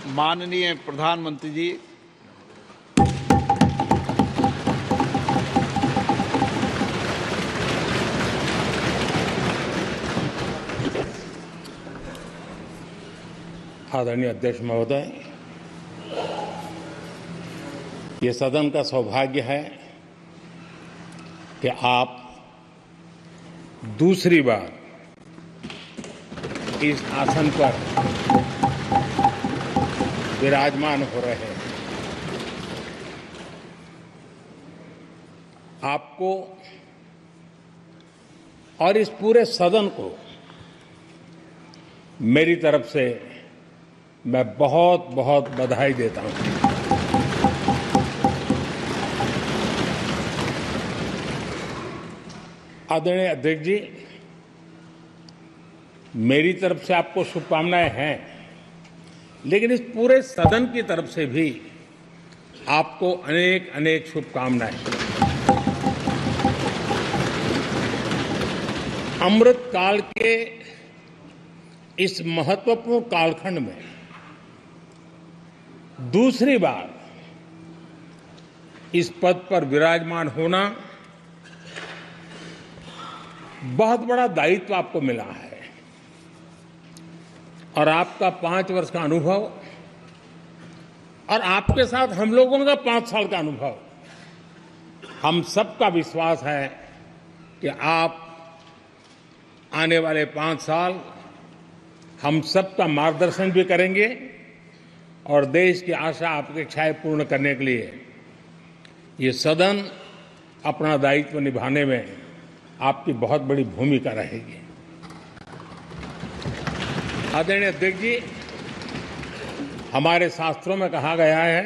माननीय प्रधानमंत्री जी, आदरणीय अध्यक्ष महोदय, ये सदन का सौभाग्य है कि आप दूसरी बार इस आसन पर विराजमान हो रहे हैं। आपको और इस पूरे सदन को मेरी तरफ से मैं बहुत बहुत बधाई देता हूं। आदरणीय अध्यक्ष जी, मेरी तरफ से आपको शुभकामनाएं हैं, लेकिन इस पूरे सदन की तरफ से भी आपको अनेक अनेक शुभकामनाएं। अमृत काल के इस महत्वपूर्ण कालखंड में दूसरी बार इस पद पर विराजमान होना बहुत बड़ा दायित्व आपको मिला है और आपका 5 वर्ष का अनुभव और आपके साथ हम लोगों का 5 साल का अनुभव, हम सबका विश्वास है कि आप आने वाले 5 साल हम सबका मार्गदर्शन भी करेंगे और देश की आशा अपेक्षाएं पूर्ण करने के लिए ये सदन अपना दायित्व निभाने में आपकी बहुत बड़ी भूमिका रहेगी। आदरणीय अध्यक्ष जी, हमारे शास्त्रों में कहा गया है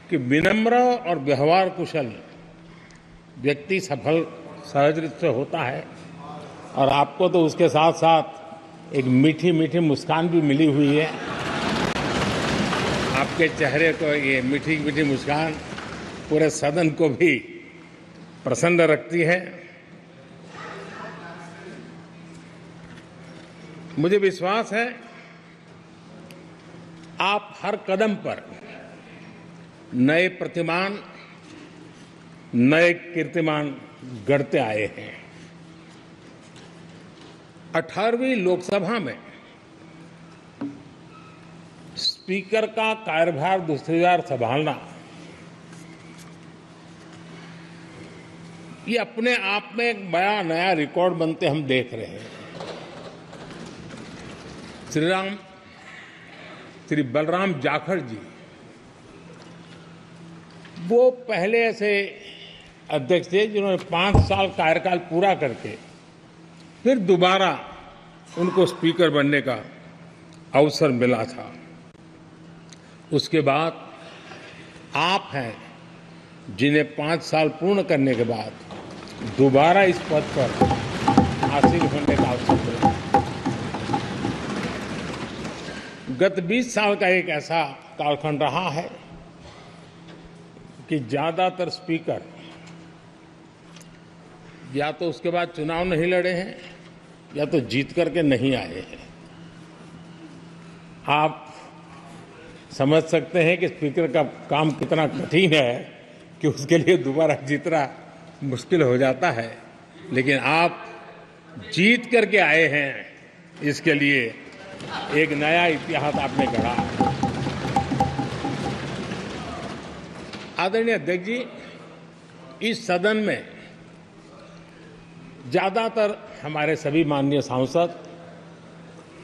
कि विनम्र और व्यवहार कुशल व्यक्ति सफल सहज रूप से होता है और आपको तो उसके साथ साथ एक मीठी मीठी मुस्कान भी मिली हुई है। आपके चेहरे को ये मीठी मीठी मुस्कान पूरे सदन को भी प्रसन्न रखती है। मुझे विश्वास है आप हर कदम पर नए प्रतिमान, नए कीर्तिमान गढ़ते आए हैं। 18वीं लोकसभा में स्पीकर का कार्यभार दूसरी बार संभालना ये अपने आप में एक बड़ा नया रिकॉर्ड बनते हम देख रहे हैं। श्री बलराम जाखड़ जी वो पहले ऐसे अध्यक्ष थे जिन्होंने 5 साल कार्यकाल पूरा करके फिर दोबारा उनको स्पीकर बनने का अवसर मिला था। उसके बाद आप हैं जिन्हें 5 साल पूर्ण करने के बाद दोबारा इस पद पर आसीन होने का अवसर मिला। गत 20 साल का एक ऐसा कालखंड रहा है कि ज्यादातर स्पीकर या तो उसके बाद चुनाव नहीं लड़े हैं या तो जीत करके नहीं आए हैं। आप समझ सकते हैं कि स्पीकर का काम कितना कठिन है कि उसके लिए दोबारा जीतना मुश्किल हो जाता है, लेकिन आप जीत करके आए हैं, इसके लिए एक नया इतिहास आपने गढ़ा। आदरणीय अध्यक्ष जी, इस सदन में ज्यादातर हमारे सभी माननीय सांसद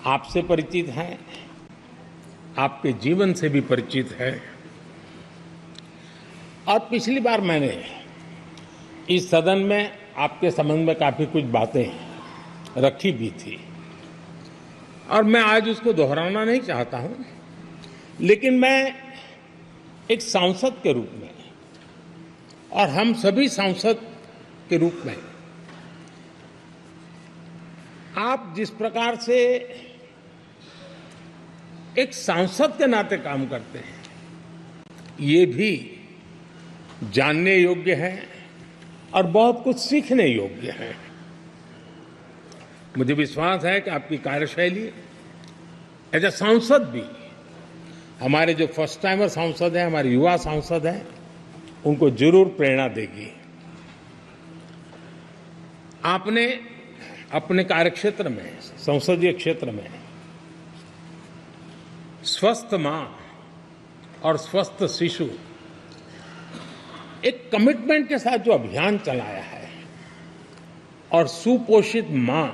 आपसे परिचित हैं, आपके जीवन से भी परिचित है और पिछली बार मैंने इस सदन में आपके संबंध में काफी कुछ बातें रखी भी थी और मैं आज उसको दोहराना नहीं चाहता हूं, लेकिन मैं एक सांसद के रूप में और हम सभी सांसद के रूप में आप जिस प्रकार से एक सांसद के नाते काम करते हैं, ये भी जानने योग्य है और बहुत कुछ सीखने योग्य है। मुझे विश्वास है कि आपकी कार्यशैली एज ए सांसद भी हमारे जो फर्स्ट टाइमर सांसद हैं, हमारे युवा सांसद हैं, उनको जरूर प्रेरणा देगी। आपने अपने कार्यक्षेत्र में, संसदीय क्षेत्र में स्वस्थ मां और स्वस्थ शिशु एक कमिटमेंट के साथ जो अभियान चलाया है और सुपोषित मां,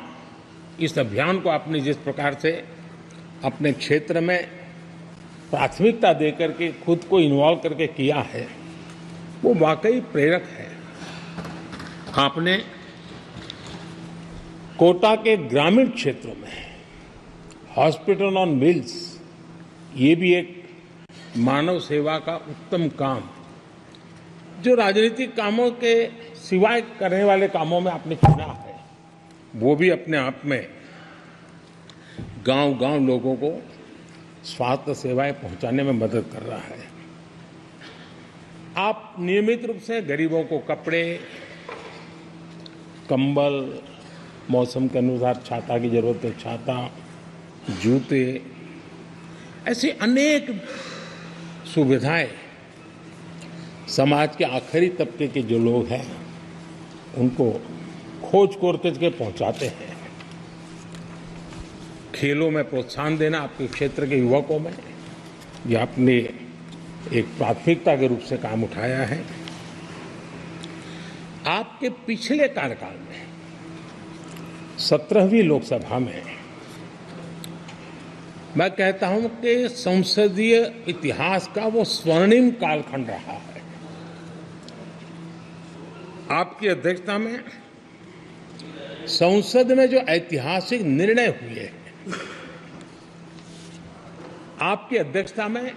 इस अभियान को आपने जिस प्रकार से अपने क्षेत्र में प्राथमिकता देकर के खुद को इन्वॉल्व करके किया है, वो वाकई प्रेरक है। आपने कोटा के ग्रामीण क्षेत्रों में हॉस्पिटल ऑन व्हील्स, ये भी एक मानव सेवा का उत्तम काम, जो राजनीतिक कामों के सिवाय करने वाले कामों में आपने चुना है, वो भी अपने आप में गांव-गांव लोगों को स्वास्थ्य सेवाएं पहुंचाने में मदद कर रहा है। आप नियमित रूप से गरीबों को कपड़े, कंबल, मौसम के अनुसार छाता की जरूरत है छाता, जूते, ऐसी अनेक सुविधाएं समाज के आखिरी तबके के जो लोग हैं उनको खोज करके पहुंचाते हैं। खेलों में प्रोत्साहन देना आपके क्षेत्र के युवकों में, यह आपने एक प्राथमिकता के रूप से काम उठाया है। आपके पिछले कार्यकाल में 17वीं लोकसभा में मैं कहता हूं कि संसदीय इतिहास का वो स्वर्णिम कालखंड रहा है। आपकी अध्यक्षता में संसद में जो ऐतिहासिक निर्णय हुए हैं, आपकी अध्यक्षता में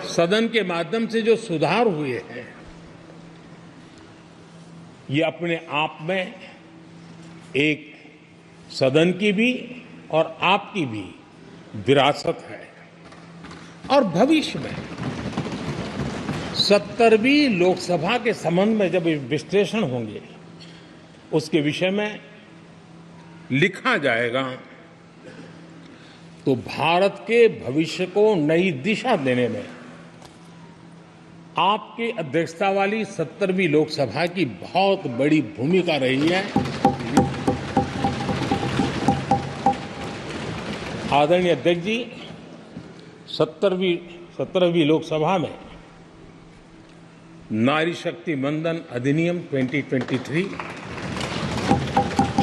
सदन के माध्यम से जो सुधार हुए हैं, ये अपने आप में एक सदन की भी और आपकी भी विरासत है। और भविष्य में 70वीं लोकसभा के संबंध में जब विश्लेषण होंगे, उसके विषय में लिखा जाएगा, तो भारत के भविष्य को नई दिशा देने में आपकी अध्यक्षता वाली 70वीं लोकसभा की बहुत बड़ी भूमिका रही है। आदरणीय अध्यक्ष जी, 17वीं लोकसभा में नारी शक्ति वंदन अधिनियम 2023,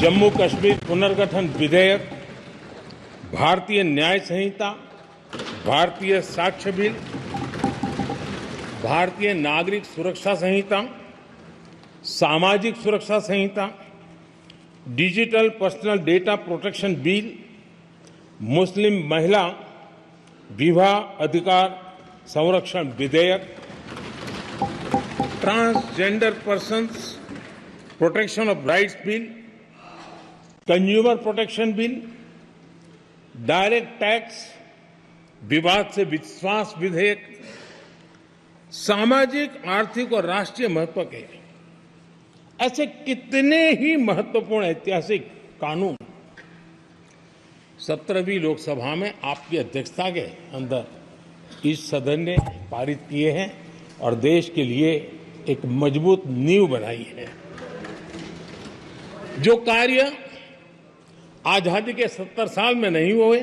जम्मू कश्मीर पुनर्गठन विधेयक, भारतीय न्याय संहिता, भारतीय साक्ष्य बिल, भारतीय नागरिक सुरक्षा संहिता, सामाजिक सुरक्षा संहिता, digital personal data protection bill, मुस्लिम महिला विवाह अधिकार संरक्षण विधेयक, transgender persons protection of rights bill, consumer protection bill, direct tax विवाद से विश्वास विधेयक, सामाजिक, आर्थिक और राष्ट्रीय महत्व के ऐसे कितने ही महत्वपूर्ण ऐतिहासिक कानून 17वीं लोकसभा में आपकी अध्यक्षता के अंदर इस सदन ने पारित किए हैं और देश के लिए एक मजबूत नींव बनाई है। जो कार्य आजादी के 70 साल में नहीं हुए,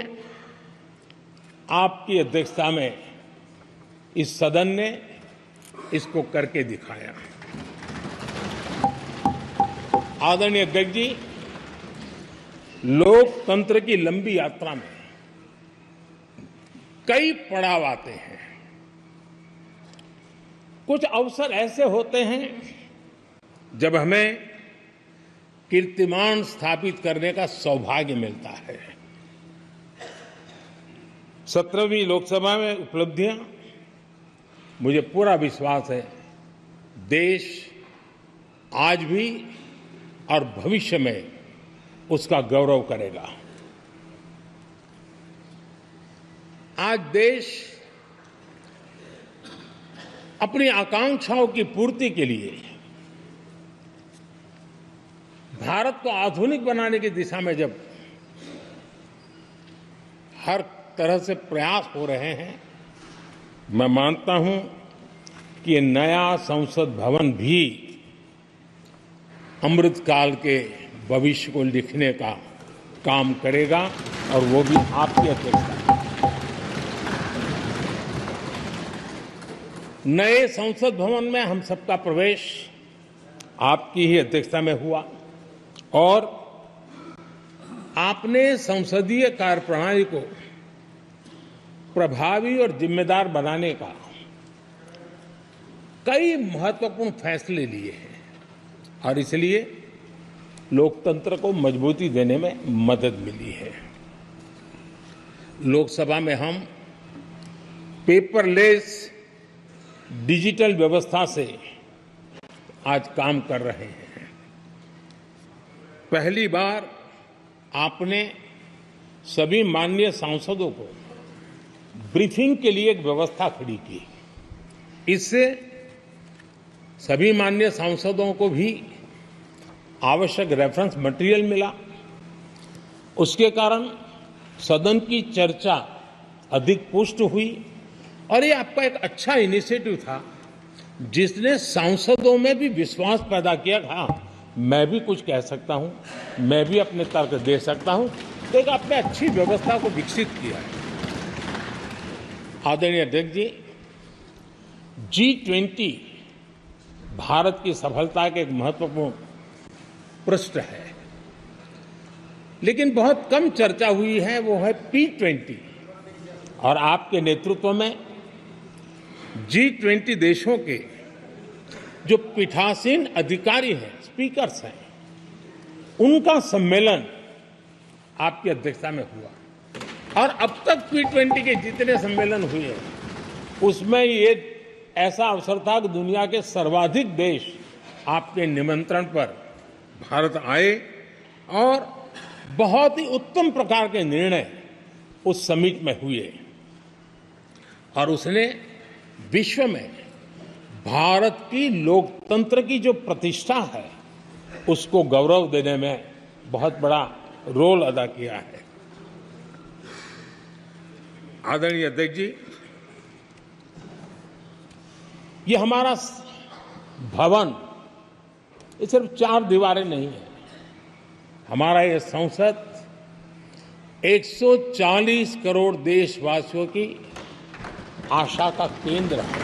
आपकी अध्यक्षता में इस सदन ने इसको करके दिखाया। आदरणीय अध्यक्ष जी, लोकतंत्र की लंबी यात्रा में कई पड़ाव आते हैं। कुछ अवसर ऐसे होते हैं जब हमें कीर्तिमान स्थापित करने का सौभाग्य मिलता है। 17वीं लोकसभा में उपलब्धियां, मुझे पूरा विश्वास है देश आज भी और भविष्य में उसका गौरव करेगा। आज देश अपनी आकांक्षाओं की पूर्ति के लिए भारत को आधुनिक बनाने की दिशा में जब हर तरह से प्रयास हो रहे हैं, मैं मानता हूं कि नया संसद भवन भी अमृतकाल के भविष्य को लिखने का काम करेगा और वो भी आपकी अध्यक्षता में। नए संसद भवन में हम सबका प्रवेश आपकी ही अध्यक्षता में हुआ और आपने संसदीय कार्यप्रणाली को प्रभावी और जिम्मेदार बनाने का कई महत्वपूर्ण फैसले लिए हैं और इसलिए लोकतंत्र को मजबूती देने में मदद मिली है। लोकसभा में हम पेपरलेस डिजिटल व्यवस्था से आज काम कर रहे हैं। पहली बार आपने सभी माननीय सांसदों को ब्रीफिंग के लिए एक व्यवस्था खड़ी की। इससे सभी माननीय सांसदों को भी आवश्यक रेफरेंस मटेरियल मिला। उसके कारण सदन की चर्चा अधिक पुष्ट हुई और ये आपका एक अच्छा इनिशिएटिव था जिसने सांसदों में भी विश्वास पैदा किया। हाँ, मैं भी कुछ कह सकता हूं, मैं भी अपने तर्क दे सकता हूं, तो एक आपने अच्छी व्यवस्था को विकसित किया है। आदरणीय अध्यक्ष जी, G20 भारत की सफलता के एक महत्वपूर्ण पृष्ठ है, लेकिन बहुत कम चर्चा हुई है, वो है P20 और आपके नेतृत्व में G20 देशों के जो पीठासीन अधिकारी हैं, स्पीकर्स हैं, उनका सम्मेलन आपकी अध्यक्षता में हुआ और अब तक P20 के जितने सम्मेलन हुए हैं उसमें ये ऐसा अवसर था कि दुनिया के सर्वाधिक देश आपके निमंत्रण पर भारत आए और बहुत ही उत्तम प्रकार के निर्णय उस समिट में हुए और उसने विश्व में भारत की लोकतंत्र की जो प्रतिष्ठा है उसको गौरव देने में बहुत बड़ा रोल अदा किया है। आदरणीय अध्यक्ष जी, ये हमारा भवन ये सिर्फ 4 दीवारें नहीं है। हमारा ये संसद 140 करोड़ देशवासियों की आशा का केंद्र है।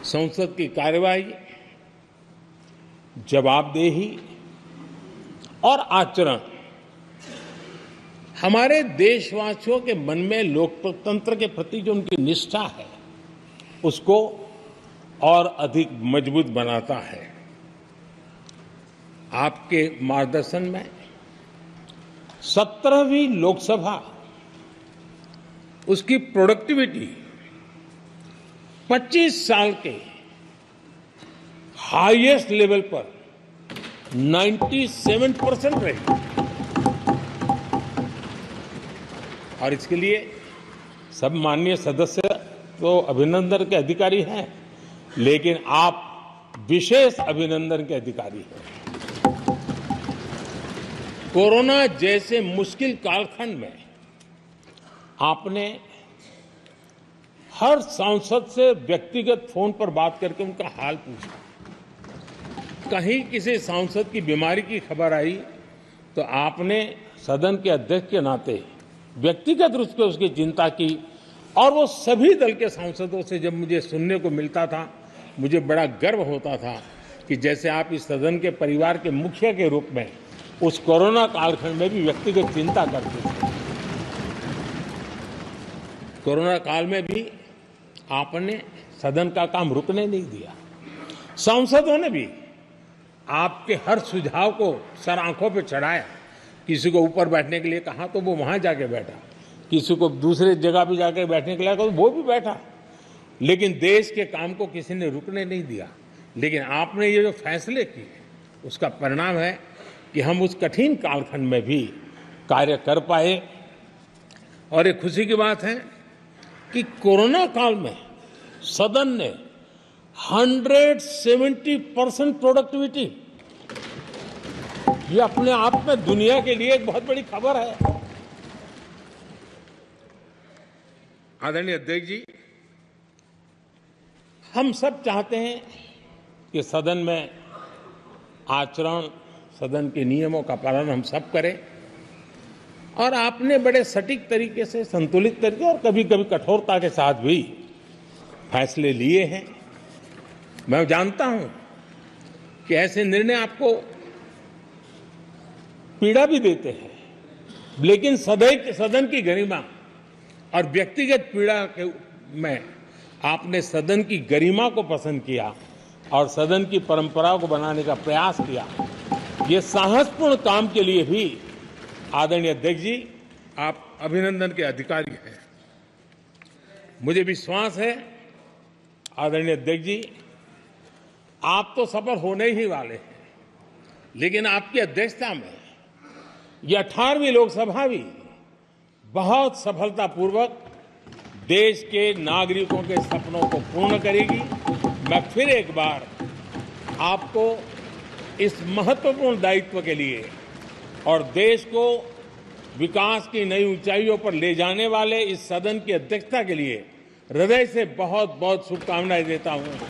संसद की कार्यवाही, जवाबदेही और आचरण हमारे देशवासियों के मन में लोकतंत्र के प्रति जो उनकी निष्ठा है उसको और अधिक मजबूत बनाता है। आपके मार्गदर्शन में 17वीं लोकसभा उसकी प्रोडक्टिविटी 25 साल के हाईएस्ट लेवल पर 97% रही और इसके लिए सब माननीय सदस्य तो अभिनंदन के अधिकारी हैं, लेकिन आप विशेष अभिनंदन के अधिकारी हैं। कोरोना जैसे मुश्किल कालखंड में आपने हर सांसद से व्यक्तिगत फोन पर बात करके उनका हाल पूछा। कहीं किसी सांसद की बीमारी की खबर आई तो आपने सदन के अध्यक्ष के नाते व्यक्तिगत रूप से उसकी चिंता की और वो सभी दल के सांसदों से जब मुझे सुनने को मिलता था मुझे बड़ा गर्व होता था कि जैसे आप इस सदन के परिवार के मुखिया के रूप में उस कोरोना कालखंड में भी व्यक्तिगत चिंता करते थे। कोरोना काल में भी आपने सदन का काम रुकने नहीं दिया। सांसदों ने भी आपके हर सुझाव को सर आंखों पे चढ़ाया। किसी को ऊपर बैठने के लिए कहा तो वो वहां जाके बैठा, किसी को दूसरे जगह भी जाके बैठने के लिए कहा तो वो भी बैठा, लेकिन देश के काम को किसी ने रुकने नहीं दिया। लेकिन आपने ये जो फैसले किए उसका परिणाम है कि हम उस कठिन कालखंड में भी कार्य कर पाए। और एक खुशी की बात है कि कोरोना काल में सदन ने 170% प्रोडक्टिविटी ये अपने आप में दुनिया के लिए एक बहुत बड़ी खबर है। आदरणीय अध्यक्ष जी, हम सब चाहते हैं कि सदन में आचरण, सदन के नियमों का पालन हम सब करें, और आपने बड़े सटीक तरीके से, संतुलित तरीके और कभी कभी कठोरता के साथ भी फैसले लिए हैं। मैं जानता हूं कि ऐसे निर्णय आपको पीड़ा भी देते हैं, लेकिन सदन की गरिमा और व्यक्तिगत पीड़ा में आपने सदन की गरिमा को पसंद किया और सदन की परंपरा को बनाने का प्रयास किया। ये साहसपूर्ण काम के लिए भी आदरणीय अध्यक्ष जी, आप अभिनंदन के अधिकारी हैं। मुझे विश्वास है आदरणीय अध्यक्ष जी, आप तो सफल होने ही वाले हैं, लेकिन आपकी अध्यक्षता में यह 18वीं लोकसभा भी बहुत सफलतापूर्वक देश के नागरिकों के सपनों को पूर्ण करेगी। मैं फिर एक बार आपको इस महत्वपूर्ण दायित्व के लिए और देश को विकास की नई ऊंचाइयों पर ले जाने वाले इस सदन की अध्यक्षता के लिए हृदय से बहुत बहुत शुभकामनाएं देता हूं।